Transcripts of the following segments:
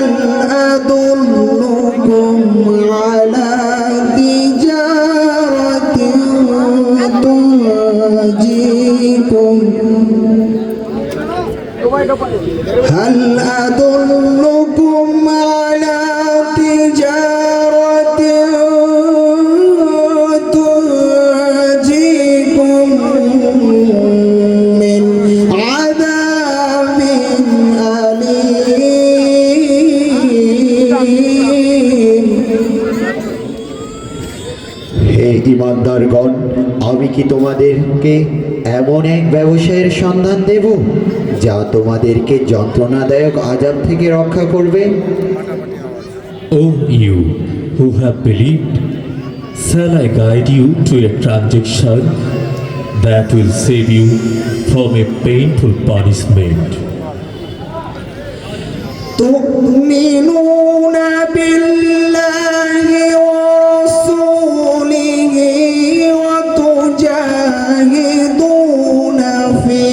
هل أدلكم على تجارة تنجيكم هل أدلكم على تجارة تنجيكم من عذاب أليم। হে ঈমানদারগণ, আমি কি তোমাদেরকে এমন এক ব্যবসায়ের সন্ধান দেব যা তোমাদেরকে যন্ত্রণাদায়ক আযাব থেকে রক্ষা করবে? O you who have believed, shall I guide you to a transaction that will save you from a painful punishment? تؤمنون بالله ورسوله وتجاهدون في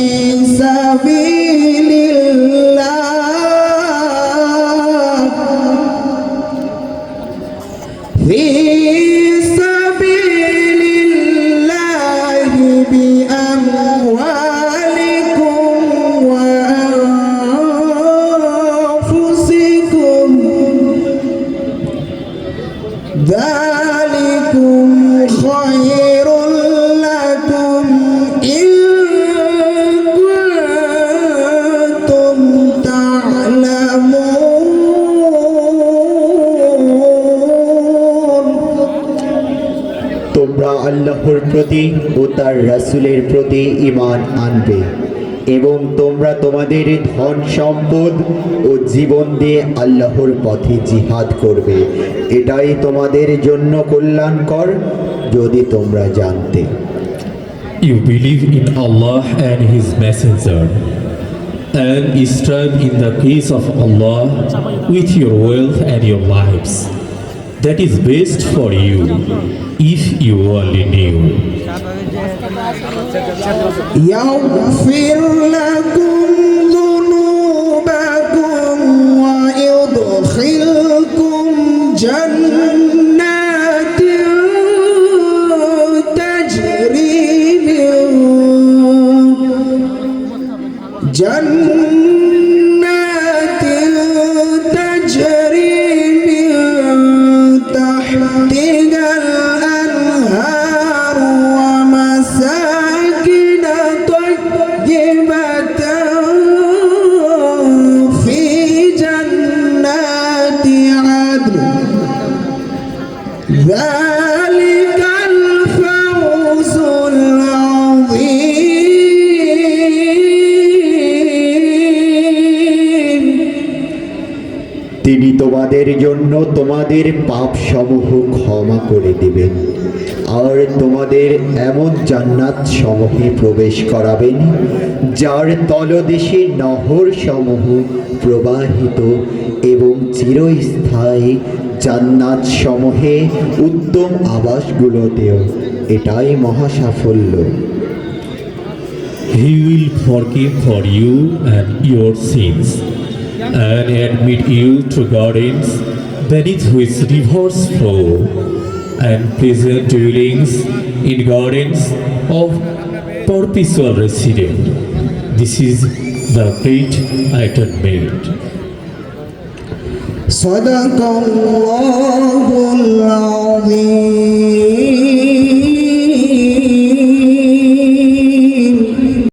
سبيل الله بأموالكم وأنفسكم ذلكم خير لكم إن كنتم تعلمون। তোমরা আল্লাহর প্রতি ও তার রাসূলের প্রতি ঈমান আনবে এবং তোমরা তোমাদের ধন সম্পদ ও জীবন দিয়ে আল্লাহর পথে জিহাদ করবে। এটাই তোমাদের জন্য কল্যাণকর যদি তোমরা জানতে। You believe in Allah and His Messenger, and strive in the cause of Allah with your wealth and your lives. That is best for you, if you only knew. يغفر لكم ذنوبكم ويدخلكم جنات تجري من تحتها الأنهار ومساكن طيبة في جنات عدن ذلك الفوز العظيم। তিনি তোমাদের জন্য তোমাদের পাপসমূহ ক্ষমা করে দেবেন আর তোমাদের এমন জান্নাত সমূহে প্রবেশ করাবেন যার তলদেশে নহর সমূহ প্রবাহিত এবং চিরস্থায়ী জান্নাত সমূহে উত্তম আবাসগুলোতেও। এটাই মহা সাফল্য। He will forgive for you and your sins, and admit you to gardens beneath which rivers flow, and pleasant dwellings in gardens of perpetual residence. This is the great atonement. صدق الله العظيم।